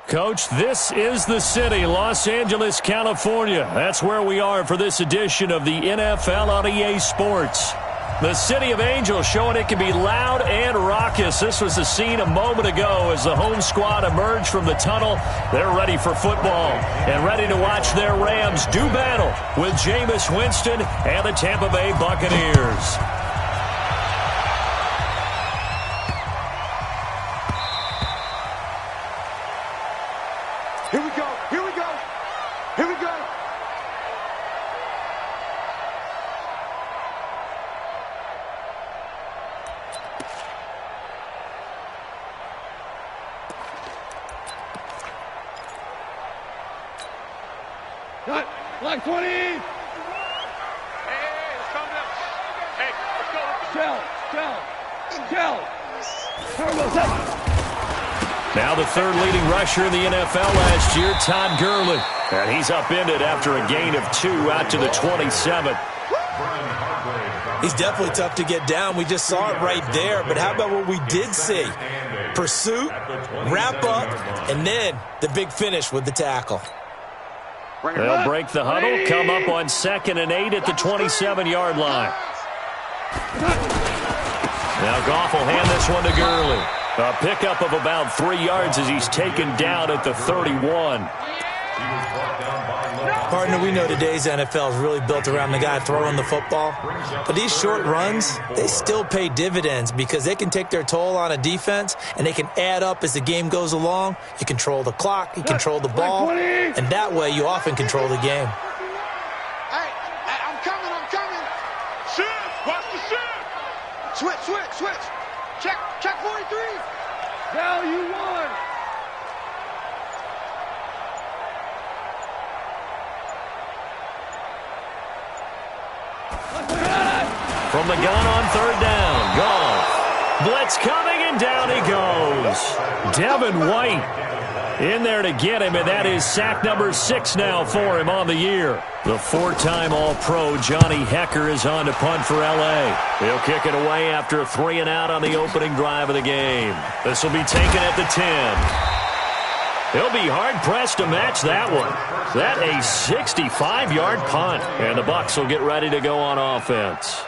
Coach, this is the city, Los Angeles, California. That's where we are for this edition of the NFL on EA Sports. The City of Angels showing it can be loud and raucous. This was the scene a moment ago as the home squad emerged from the tunnel. They're ready for football and ready to watch their Rams do battle with Jameis Winston and the Tampa Bay Buccaneers. Here we go, here we go, here we go. Cut, line 20. Hey, let's calm down. Hey, let's go. Now the third leading rusher in the NFL last year, Todd Gurley. And he's upended after a gain of 2 out to the 27. He's definitely tough to get down. We just saw it right there. But how about what we did see? Pursuit, wrap up, and then the big finish with the tackle. They'll break the huddle, come up on 2nd and 8 at the 27-yard line. Now Goff will hand this one to Gurley. A pickup of about 3 yards as he's taken down at the 31. Partner, we know today's NFL is really built around the guy throwing the football. But these short runs, they still pay dividends because they can take their toll on a defense and they can add up as the game goes along. You control the clock, you control the ball, and that way you often control the game. Hey, I'm coming. Shoot, watch the shoot. Switch. Check 43. Value 1. From the gun on 3rd down, Goff. Blitz coming, and down he goes. Devin White in there to get him, and that is sack number 6 now for him on the year. The 4-time All-Pro Johnny Hekker is on to punt for L.A. He'll kick it away after a 3 and out on the opening drive of the game. This will be taken at the 10. He'll be hard-pressed to match that one. That a 65-yard punt, and the Bucs will get ready to go on offense.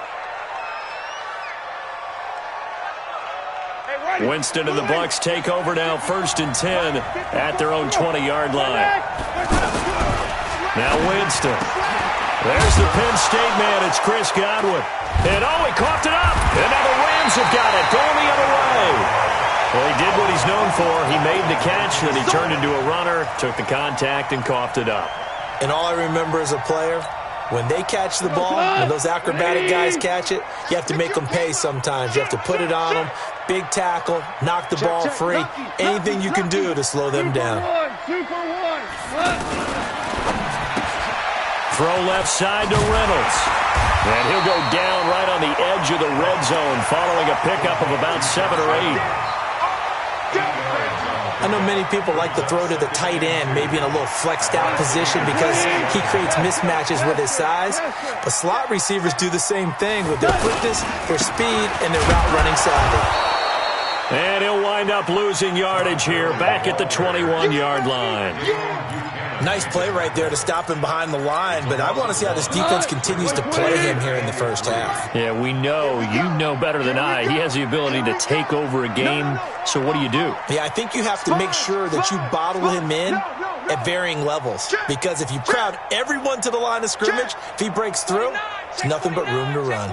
Winston and the Bucs take over now, 1st and 10 at their own 20-yard line. Now Winston. There's the Penn State man. It's Chris Godwin. And he coughed it up. And now the Rams have got it. Going the other way. Well, he did what he's known for. He made the catch, then he turned into a runner, took the contact, and coughed it up. And all I remember as a player, when they catch the ball, when those acrobatic guys catch it, you have to make them pay sometimes. You have to put it on them, big tackle, knock the ball free, anything you can do to slow them down. 2 for 1. Throw left side to Reynolds. And he'll go down right on the edge of the red zone following a pickup of about 7 or 8. I know many people like to throw to the tight end, maybe in a little flexed out position because he creates mismatches with his size. But slot receivers do the same thing with their quickness, their speed, and their route running savvy. And he'll wind up losing yardage here back at the 21-yard line. Nice play right there to stop him behind the line, but I want to see how this defense continues to play him here in the first half. Yeah, we know. You know better than I. He has the ability to take over a game, so what do you do? Yeah, I think you have to make sure that you bottle him in at varying levels, because if you crowd everyone to the line of scrimmage, if he breaks through, there's nothing but room to run.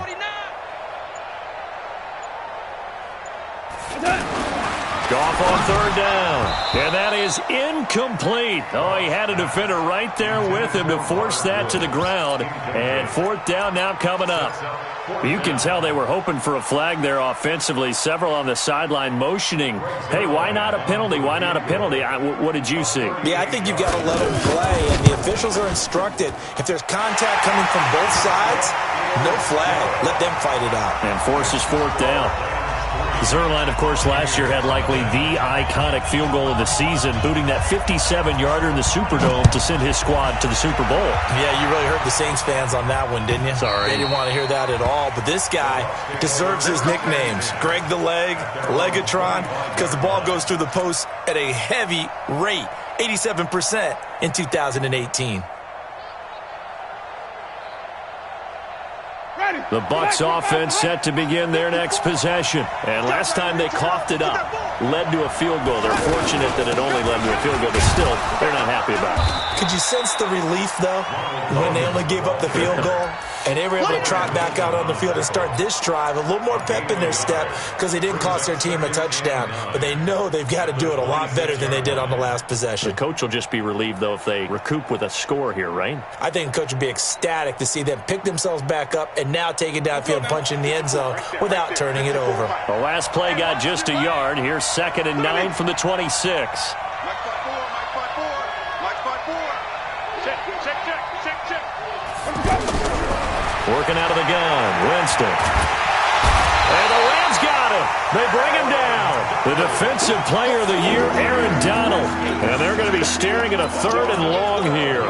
Goff on 3rd down. And that is incomplete. Oh, he had a defender right there with him to force that to the ground. And 4th down now coming up. You can tell they were hoping for a flag there offensively. Several on the sideline motioning, hey, why not a penalty? Why not a penalty? What did you see? Yeah, I think you've got to let them play. And the officials are instructed, if there's contact coming from both sides, no flag. Let them fight it out. And forces 4th down. Zerline, of course, last year had likely the iconic field goal of the season, booting that 57-yarder in the Superdome to send his squad to the Super Bowl. Yeah, you really hurt the Saints fans on that one, didn't you? Sorry. They didn't want to hear that at all. But this guy deserves his nicknames. Greg the Leg, Legatron, because the ball goes through the post at a heavy rate, 87% in 2018. The Bucs offense set to begin their next possession. And last time they coughed it up, led to a field goal. They're fortunate that it only led to a field goal, but still, they're not happy about it. Could you sense the relief, though, when they only gave up the field goal? And they were able to trot back out on the field and start this drive. A little more pep in their step because they didn't cost their team a touchdown. But they know they've got to do it a lot better than they did on the last possession. The coach will just be relieved, though, if they recoup with a score here, right? I think the coach would be ecstatic to see them pick themselves back up and now take it downfield and punch in the end zone without turning it over. The last play got just a yard. Here's 2nd and 9 from the 26. Working out of the gun, Winston. And the Rams got him. They bring him down. The defensive player of the year, Aaron Donald. And they're going to be staring at a 3rd and long here.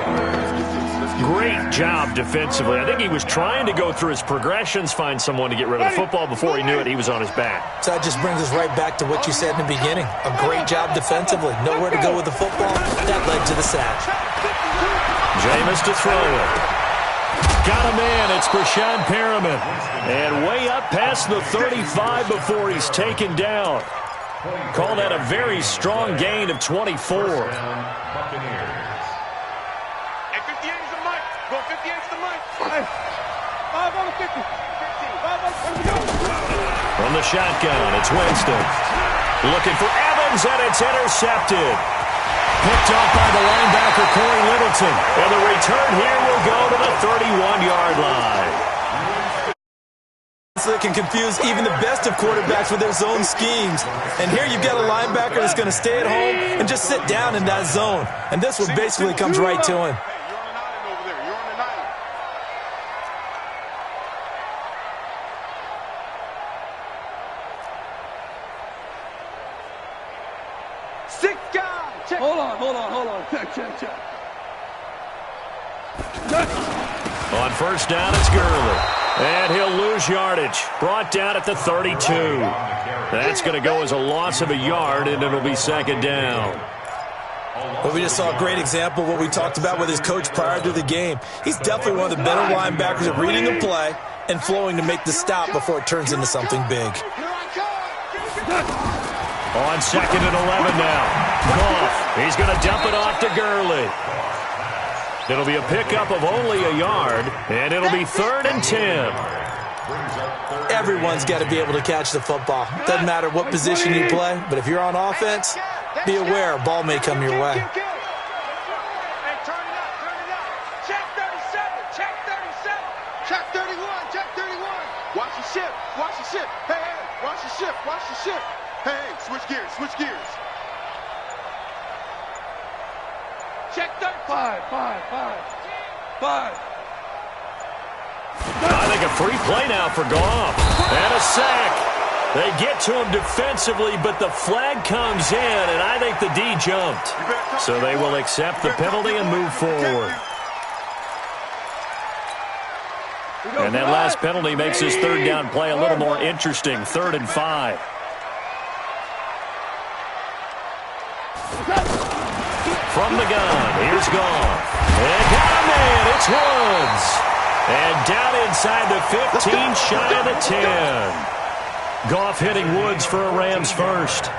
Great job defensively. I think he was trying to go through his progressions, find someone to get rid of the football. Before he knew it, he was on his back. So that just brings us right back to what you said in the beginning. A great job defensively. Nowhere to go with the football. That led to the sack. Jameis to throw it. Got a man. It's Brashad Perriman. And way up past the 35 before he's taken down. Call that a very strong gain of 24. From the shotgun, it's Winston. Looking for Evans, and it's intercepted. Picked up by the linebacker, Corey Littleton. And the return here will go to the 31-yard line. So it can confuse even the best of quarterbacks with their zone schemes. And here you've got a linebacker that's going to stay at home and just sit down in that zone. And this one basically comes right to him. Hold on. Check. On first down, it's Gurley. And he'll lose yardage. Brought down at the 32. That's going to go as a loss of a yard, and it'll be 2nd down. Well, we just saw a great example of what we talked about with his coach prior to the game. He's definitely one of the better linebackers at reading the play and flowing to make the stop before it turns into something big. On 2nd and 11 now. Goff, he's going to dump it off to Gurley. It'll be a pickup of only a yard, and it'll be 3rd and 10. Everyone's got to be able to catch the football. Doesn't matter what position you play, but if you're on offense, be aware a ball may come your way. Check 31. Watch the ship. Hey, watch the ship. Hey, switch gears. Check 35. Five. I think a free play now for Goff. And a sack. They get to him defensively, but the flag comes in, and I think the D jumped. So they will accept the penalty and move forward. And that last penalty makes this 3rd down play a little more interesting. 3rd and 5. From the gun, here's Goff. And got a man, it's Woods. And down inside the 15, shy of the 10. Goff hitting Woods for a Rams first.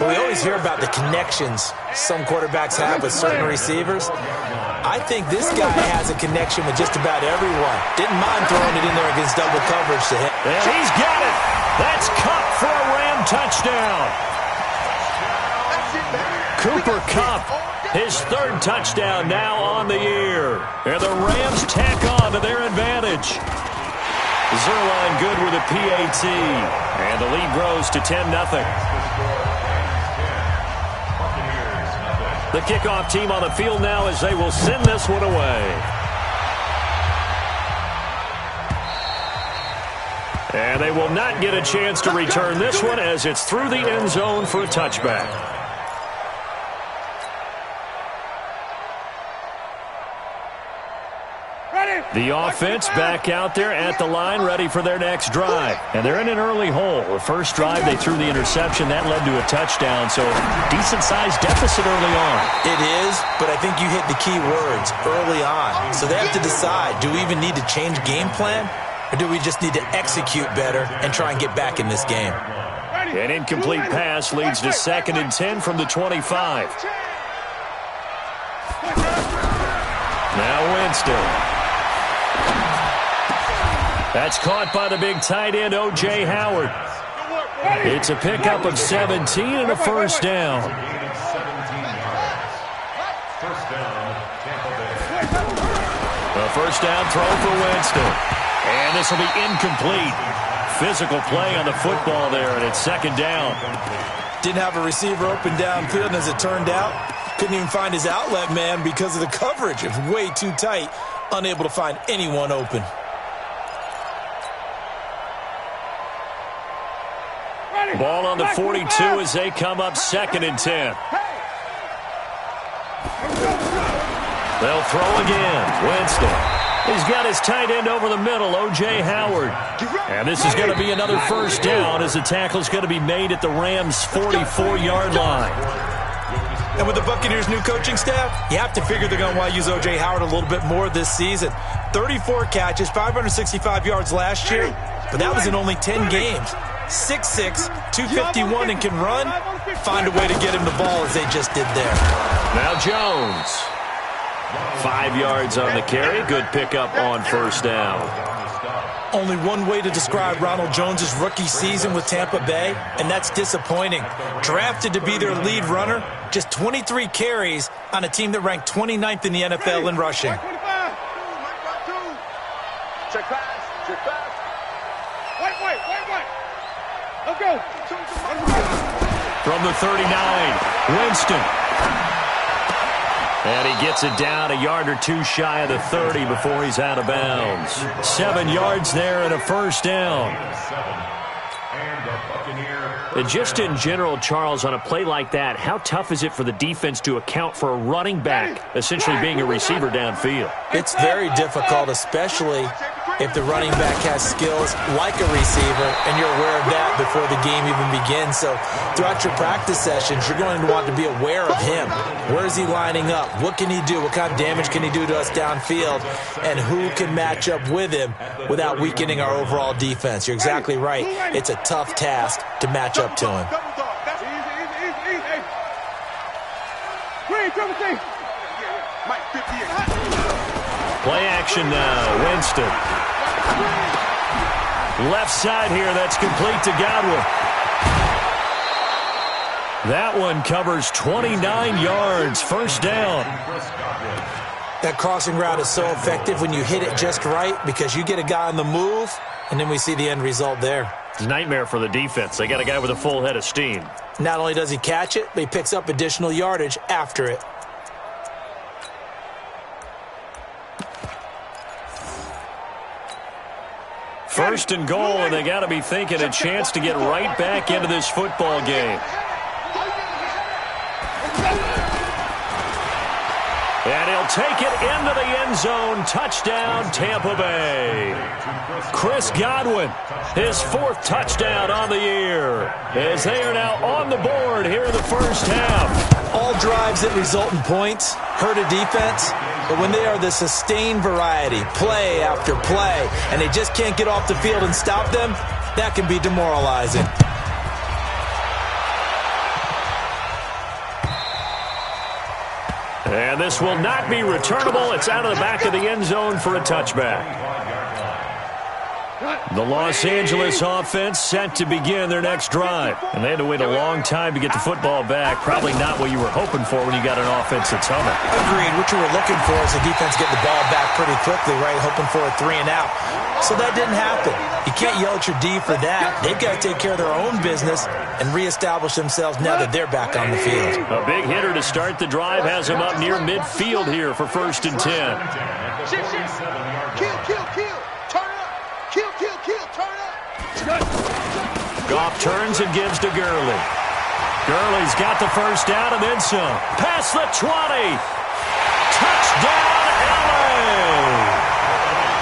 Well, we always hear about the connections some quarterbacks have with certain receivers. I think this guy has a connection with just about everyone. Didn't mind throwing it in there against double coverage to him. And he's got it. That's Kupp for a Ram touchdown. Cooper Kupp, his 3rd touchdown now on the year. And the Rams tack on to their advantage. Zerline good with a PAT. And the lead grows to 10-0. The kickoff team on the field now as they will send this one away. And they will not get a chance to return this one as it's through the end zone for a touchback. The offense back out there at the line, ready for their next drive. And they're in an early hole. The first drive, they threw the interception. That led to a touchdown, so decent-sized deficit early on. It is, but I think you hit the key words, early on. So they have to decide, do we even need to change game plan, or do we just need to execute better and try and get back in this game? An incomplete pass leads to 2nd and 10 from the 25. Now Winston. That's caught by the big tight end, O.J. Howard. It's a pickup of 17 and a first down. A first down throw for Winston. And this will be incomplete. Physical play on the football there, and it's 2nd down. Didn't have a receiver open downfield, and as it turned out, couldn't even find his outlet man because of the coverage. It was way too tight, unable to find anyone open. Ball on the 42 as they come up 2nd and 10. They'll throw again. Winston. He's got his tight end over the middle, O.J. Howard. And this is going to be another first down as the tackle's going to be made at the Rams' 44-yard line. And with the Buccaneers' new coaching staff, you have to figure they're going to want to use O.J. Howard a little bit more this season. 34 catches, 565 yards last year, but that was in only 10 games. 6'6", 251, and can run. Find a way to get him the ball as they just did there. Now Jones. 5 yards on the carry. Good pickup on first down. Only one way to describe Ronald Jones' rookie season with Tampa Bay, and that's disappointing. Drafted to be their lead runner, just 23 carries on a team that ranked 29th in the NFL in rushing. Check pass. Check pass. Wait. Let's go. From the 39, Winston. And he gets it down a yard or two shy of the 30 before he's out of bounds. 7 yards there and a first down. And just in general, Charles, on a play like that, how tough is it for the defense to account for a running back essentially being a receiver downfield? It's very difficult, especially if the running back has skills like a receiver, and you're aware of that before the game even begins. So throughout your practice sessions, you're going to want to be aware of him. Where is he lining up? What can he do? What kind of damage can he do to us downfield? And who can match up with him without weakening our overall defense? You're exactly right. It's a tough task to match up to him. Play action now. Winston. Left side here. That's complete to Godwin. That one covers 29 yards. First down. That crossing route is so effective when you hit it just right because you get a guy on the move, and then we see the end result there. It's a nightmare for the defense. They got a guy with a full head of steam. Not only does he catch it, but he picks up additional yardage after it. First and goal, and they got to be thinking a chance to get right back into this football game. And he'll take it into the end zone. Touchdown, Tampa Bay. Chris Godwin, his 4th touchdown on the year, as they are now on the board here in the first half. All drives that result in points hurt a defense, but when they are the sustained variety, play after play, and they just can't get off the field and stop them, that can be demoralizing. And this will not be returnable. It's out of the back of the end zone for a touchback. The Los Angeles offense set to begin their next drive. And they had to wait a long time to get the football back. Probably not what you were hoping for when you got an offense that's humming. Agreed. What you were looking for is the defense getting the ball back pretty quickly, right? Hoping for a 3 and out. So that didn't happen. You can't yell at your D for that. They've got to take care of their own business and reestablish themselves now that they're back on the field. A big hitter to start the drive has him up near midfield here for 1st and 10. Kill. Turn up. Kill. Turn up. Goff turns and gives to Gurley. Gurley's got the first down and then some. Past the 20. Touchdown, LA!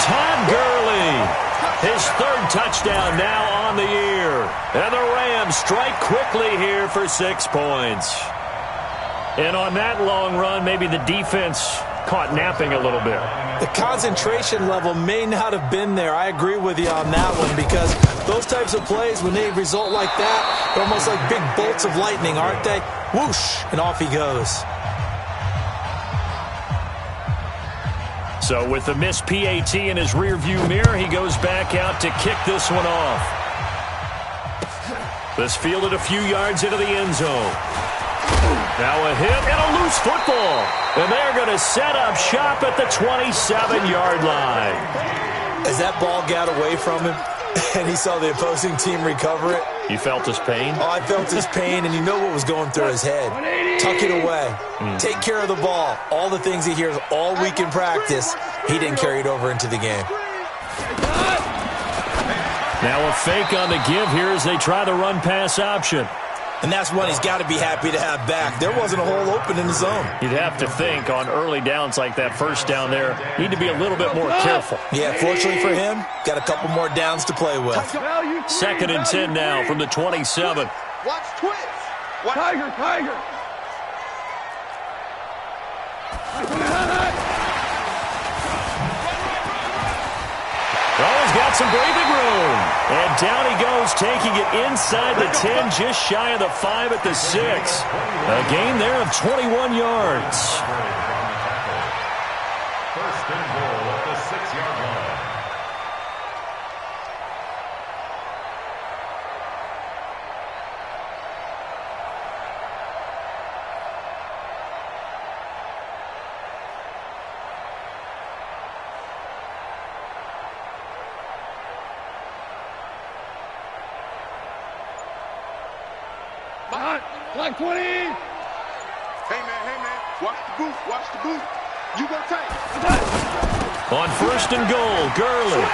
Todd Gurley, his third touchdown now on the year. And the Rams strike quickly here for 6 points. And on that long run, maybe the defense caught napping a little bit. The concentration level may not have been there. I agree with you on that one, because those types of plays, when they result like that, they're almost like big bolts of lightning, aren't they? Whoosh, and off he goes. So with the missed PAT in his rearview mirror, he goes back out to kick this one off. This fielded a few yards into the end zone. Now a hit and a loose football. And they're going to set up shop at the 27-yard line. As that ball got away from him and he saw the opposing team recover it. You felt his pain? Oh, I felt his pain, and you know what was going through his head. Tuck it away. Take care of the ball. All the things he hears all week in practice, he didn't carry it over into the game. Now a fake on the give here as they try the run-pass option. And that's one he's got to be happy to have back. There wasn't a hole open in the zone. You'd have to think on early downs like that first down there, need to be a little bit more careful. Yeah, fortunately for him, got a couple more downs to play with. 2nd and 10 now from the 27. Watch twist. Tiger. Oh, he's got some breathing room. And down he goes, taking it inside the 10, just shy of the 5 at the 6. A gain there of 21 yards. First and goal at the 6-yard line. Like 20. Hey, man. Watch the boot. You go tight. On 1st and goal, Gurley.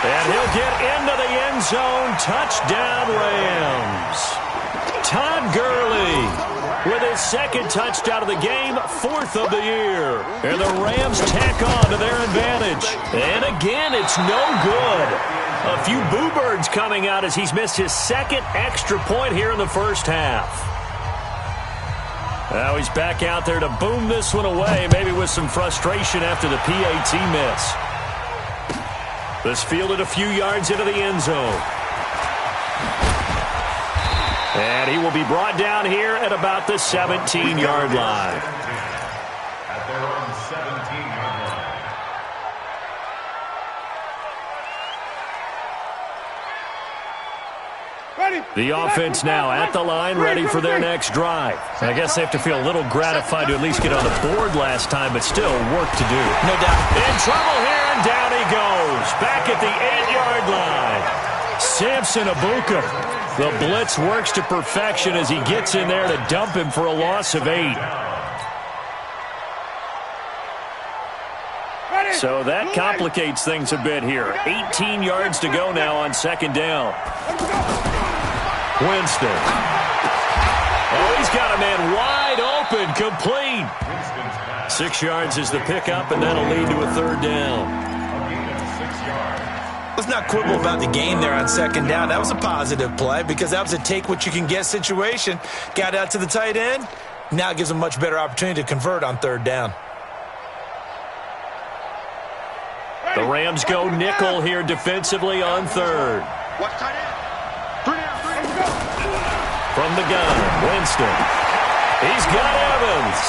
And he'll get into the end zone. Touchdown, Rams. Todd Gurley with his 2nd touchdown of the game, 4th of the year. And the Rams tack on to their advantage. And again, it's no good. A few boo birds coming out as he's missed his 2nd extra point here in the first half. Now he's back out there to boom this one away, maybe with some frustration after the PAT miss. This fielded a few yards into the end zone. And he will be brought down here at about the 17-yard line. At their own 17-yard line. The offense now at the line, ready for their next drive. I guess they have to feel a little gratified to at least get on the board last time, but still work to do. No doubt. In trouble here, and down he goes. Back at the 8-yard line. Samson Abuka. The blitz works to perfection as he gets in there to dump him for a loss of 8. So that complicates things a bit here. 18 yards to go now on 2nd down. Winston. Oh, he's got a man wide open, complete. 6 yards is the pickup, and that'll lead to a 3rd down. Let's not quibble about the game there on 2nd down. That was a positive play because that was a take-what-you-can-get situation. Got out to the tight end. Now it gives them a much better opportunity to convert on 3rd down. The Rams go nickel here defensively on 3rd. Watch tight end. 3 down. From the gun, Winston. He's got Evans.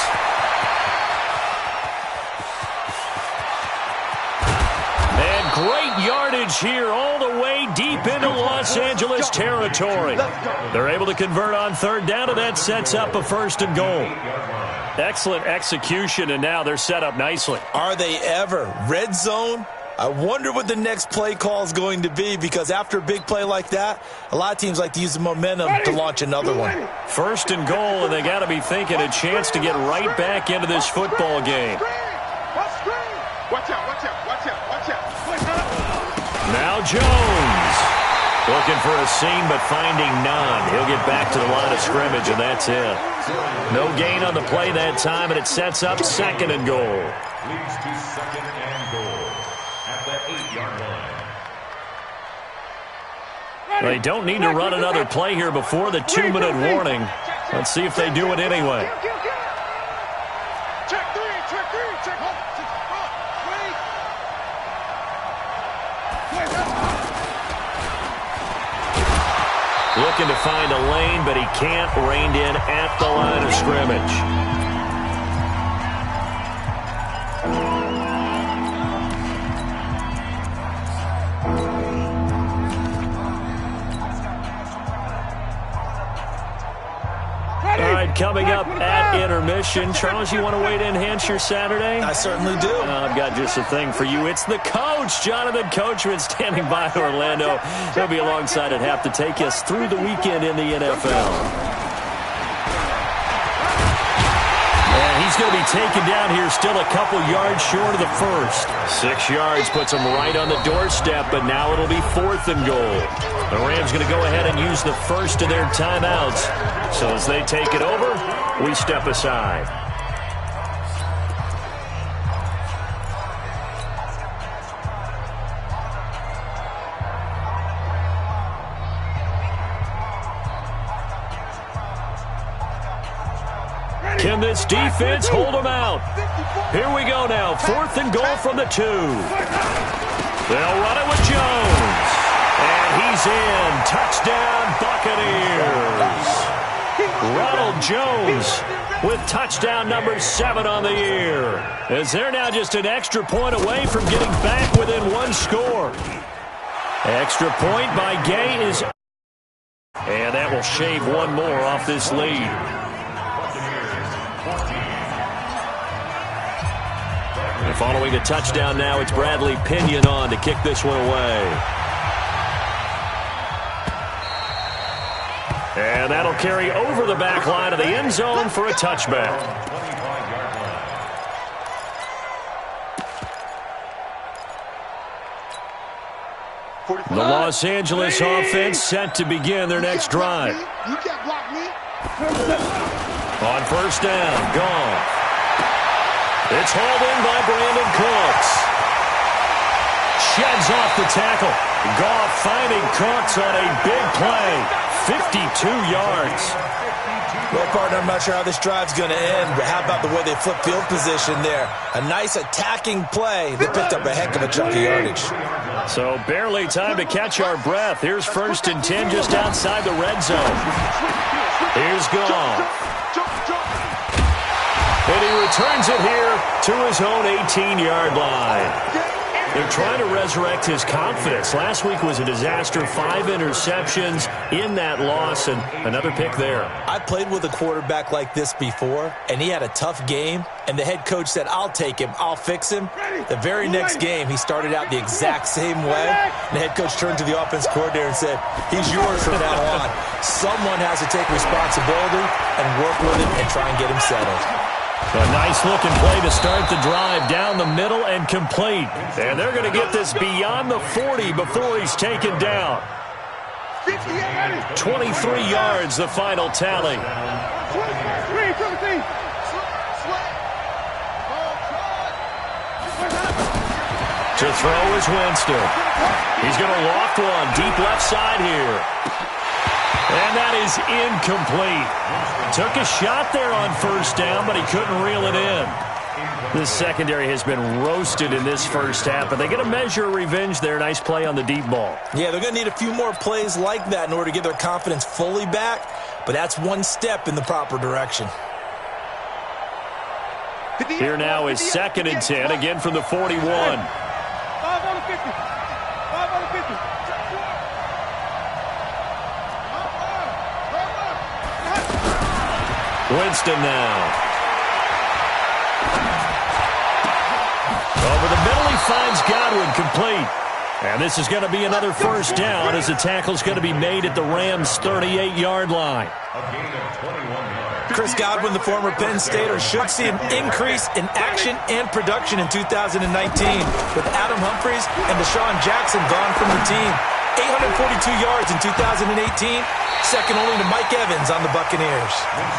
And great yardage here all the way deep into Los Angeles territory. They're able to convert on 3rd down, and that sets up a 1st and goal. Excellent execution, and now they're set up nicely. Are they ever? Red zone? I wonder what the next play call is going to be, because after a big play like that, a lot of teams like to use the momentum to launch another one. 1st and goal, and they got to be thinking a chance to get right back into this football game. Watch out. Now Jones. Looking for a seam, but finding none. He'll get back to the line of scrimmage, and that's it. No gain on the play that time, and it sets up 2nd and goal. Leads to 2nd and goal at the 8-yard line. They don't need to run another play here before the 2-minute warning. Let's see if they do it anyway. Check three, check home. Looking to find a lane, but he can't. Reined in at the line of scrimmage. All right, coming up at intermission. Charles, you want to wait to enhance your Saturday? I certainly do. I've got just a thing for you. It's the coach, Jonathan Coachman, standing by in Orlando. He'll be alongside at half to take us through the weekend in the NFL. And he's going to be taken down here still a couple yards short of the first. 6 yards puts him right on the doorstep, but now it'll be 4th and goal. The Rams going to go ahead and use the first of their timeouts. So as they take it over, we step aside. Can this defense hold them out? Here we go now. 4th and goal from the 2. They'll run it with Jones. And he's in. Touchdown, Buccaneers. Ronald Jones with touchdown number 7 on the year. As they're now just an extra point away from getting back within 1 score. Extra point by Gay is... And that will shave 1 more off this lead. And following a touchdown now, it's Bradley Pinion on to kick this one away. And that'll carry over the back line of the end zone for a touchback. The Los Angeles offense set to begin their next drive. You can't block me. On 1st down, gone. It's hauled in by Brandon Cooks. Sheds off the tackle. Goff finding Cooks on a big play. 52 yards. Well, partner, I'm not sure how this drive's going to end, but how about the way they flip field position there? A nice attacking play that picked up a heck of a chunk of yardage. So barely time to catch our breath. Here's 1st and 10 just outside the red zone. Here's Goff. And he returns it here to his own 18-yard line. They're trying to resurrect his confidence. Last week was a disaster. 5 interceptions in that loss, and another pick there. I played with a quarterback like this before, and he had a tough game, and the head coach said, I'll take him, I'll fix him. The very next game, he started out the exact same way, and the head coach turned to the offense coordinator and said, he's yours from now on. Someone has to take responsibility and work with him and try and get him settled. A nice-looking play to start the drive down the middle and complete. And they're going to get this beyond the 40 before he's taken down. 23 yards, the final tally. To throw is Winston. He's going to loft one deep left side here. And that is incomplete. Took a shot there on 1st down, but he couldn't reel it in. This secondary has been roasted in this first half, but they get a measure of revenge there. Nice play on the deep ball. Yeah, they're going to need a few more plays like that in order to get their confidence fully back, but that's one step in the proper direction. Here now is 2nd and 10, again from the 41. 5 on the 50. 5 on the 50. Winston now. Over the middle, he finds Godwin, complete. And this is going to be another 1st down as the tackle's going to be made at the Rams' 38-yard line. Chris Godwin, the former Penn Stater, should see an increase in action and production in 2019 with Adam Humphries and Deshaun Jackson gone from the team. 842 yards in 2018, second only to Mike Evans on the Buccaneers.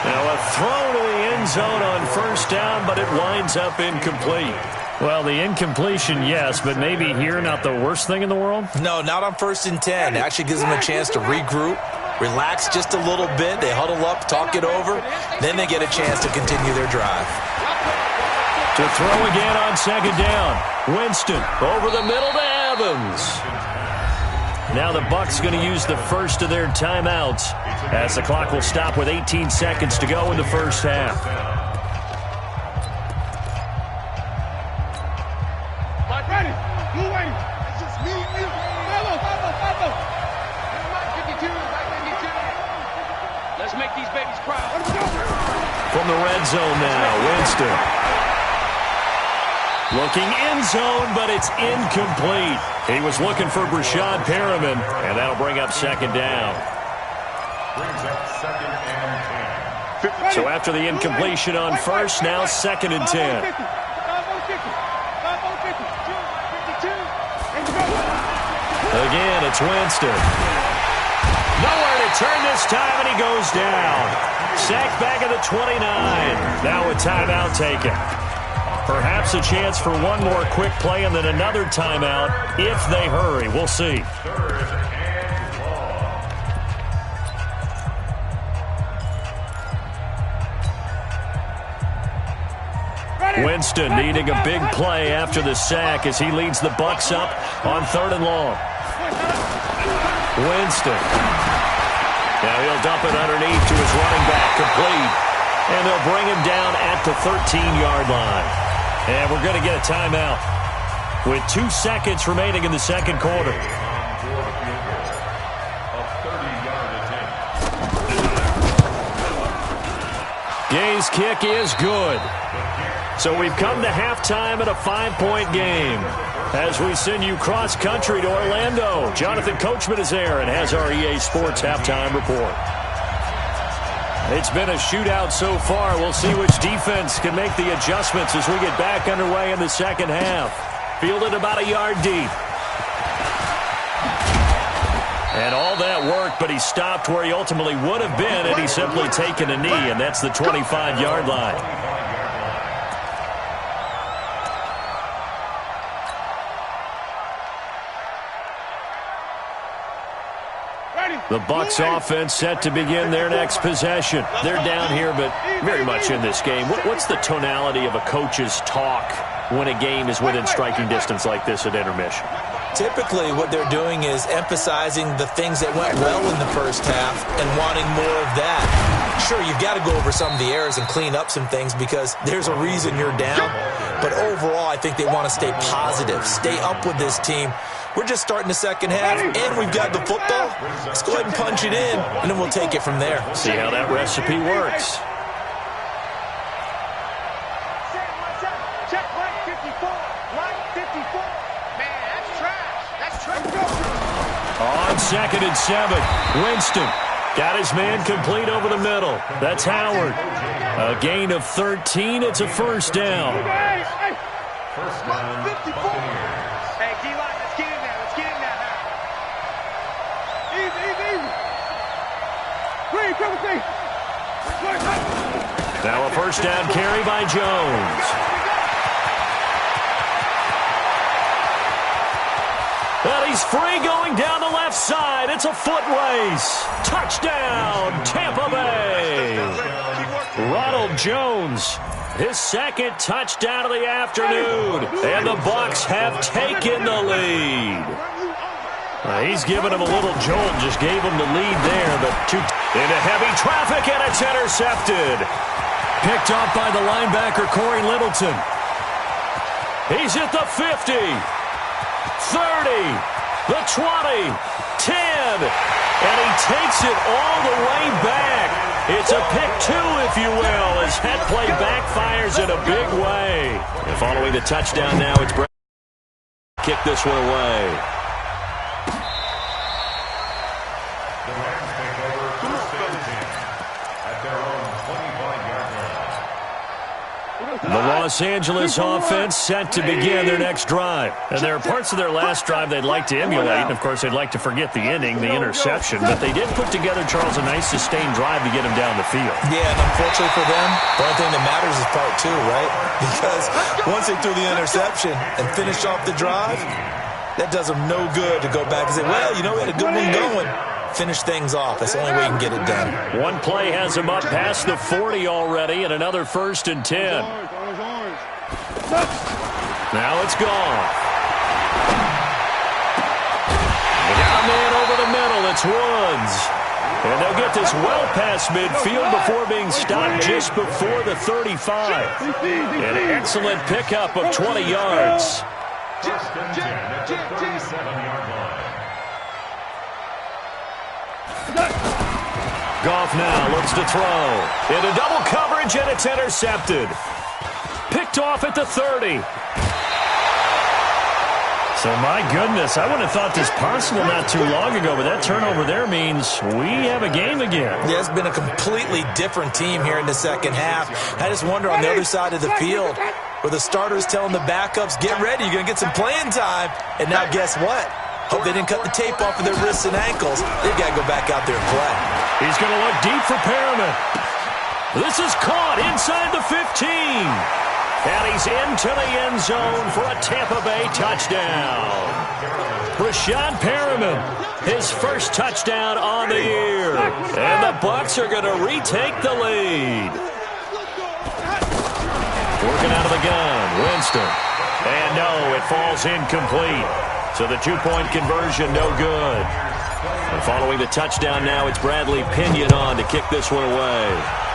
Now a throw to the end zone on first down, but it winds up incomplete. Well, the incompletion, yes, but maybe here not the worst thing in the world? No, not on 1st and 10. It actually gives them a chance to regroup, relax just a little bit. They huddle up, talk it over. Then they get a chance to continue their drive. To throw again on second down. Winston over the middle to Evans. Now the Bucs going to use the first of their timeouts as the clock will stop with 18 seconds to go in the first half. Ready? Blue waiting. It's just me and you. Follow. Mike 52. Let's make these babies cry. From the red zone now, Winston. Looking end zone, but it's incomplete. He was looking for Brashad Perriman, and that'll bring up second down. Brings up second and 10. So after the incompletion on first, now second and 10. Again, it's Winston. Nowhere to turn this time, and he goes down. Sacked back at the 29. Now a timeout taken. Perhaps a chance for one more quick play and then another timeout if they hurry. We'll see. Winston needing a big play after the sack as he leads the Bucs up on 3rd and long. Winston. Now he'll dump it underneath to his running back, complete. And they'll bring him down at the 13-yard line. And we're going to get a timeout with 2 seconds remaining in the second quarter. Gay's kick is good. So we've come to halftime at a 5-point game. As we send you cross-country to Orlando, Jonathan Coachman is there and has our EA Sports halftime report. It's been a shootout so far. We'll see which defense can make the adjustments as we get back underway in the second half. Fielded about a yard deep. And all that work, but he stopped where he ultimately would have been had he simply taken a knee, and that's the 25-yard line. The Bucs offense set to begin their next possession. They're down here, but very much in this game. What's the tonality of a coach's talk when a game is within striking distance like this at intermission? Typically, what they're doing is emphasizing the things that went well in the first half and wanting more of that. Sure, you've got to go over some of the errors and clean up some things because there's a reason you're down. But overall, I think they want to stay positive, stay up with this team. We're just starting the second half, and we've got the football. Let's go ahead and punch it in, and then we'll take it from there. See how that recipe works. Check line 54. Line 54. Man, that's trash. That's trash. On 2nd and 7, Winston got his man complete over the middle. That's Howard. A gain of 13. It's a first down. First down, Buccaneers. Hey, D-line, let's get in there. Let's get in there now. Easy. Green, triple C. Now a first down carry by Jones. And he's free going down the left side. It's a foot race. Touchdown, Tampa Bay. Ronald Jones, his second touchdown of the afternoon. And the Bucs have taken the lead. He's given him a little jolt, just gave him the lead there. But into heavy traffic, and it's intercepted. Picked off by the linebacker, Corey Littleton. He's at the 50, 30, the 20, 10, and he takes it all the way back. It's a pick two, if you will, as head play backfires in a big way. And following the touchdown now, it's Brett. Kick this one away. The Rams take over 1st and 10 at their own 25-yard line. 1 The Los Angeles offense set to begin their next drive. And there are parts of their last drive they'd like to emulate. And, of course, they'd like to forget the inning, the interception. But they did put together, Charles, a nice sustained drive to get him down the field. Yeah, and unfortunately for them, the only thing that matters is part two, right? Because once they threw the interception and finished off the drive, that does them no good to go back and say, well, you know, we had a good one going. Finish things off. That's the only way you can get it done. One play has him up past the 40 already, and another 1st and 10. Now it's gone. Down man over the middle. It's Woods. And they'll get this well past midfield before being stopped just before the 35. An excellent pickup of 20 yards. First and 10 at the 37-yard line. Goff now looks to throw. Into double coverage, and it's intercepted. Picked off at the 30. So, my goodness, I wouldn't have thought this possible not too long ago, but that turnover there means we have a game again. Yeah, it's been a completely different team here in the second half. I just wonder on the other side of the field where the starters telling the backups, get ready, you're going to get some playing time. And now guess what? Hope they didn't cut the tape off of their wrists and ankles. They've got to go back out there and play. He's going to look deep for Perriman. This is caught inside the 15. And he's into the end zone for a Tampa Bay touchdown. Rashad Perriman, his first touchdown on the year. And the Bucs are going to retake the lead. Working out of the gun, Winston. And no, it falls incomplete. So the two-point conversion, no good. And following the touchdown now, it's Bradley Pinion on to kick this one away.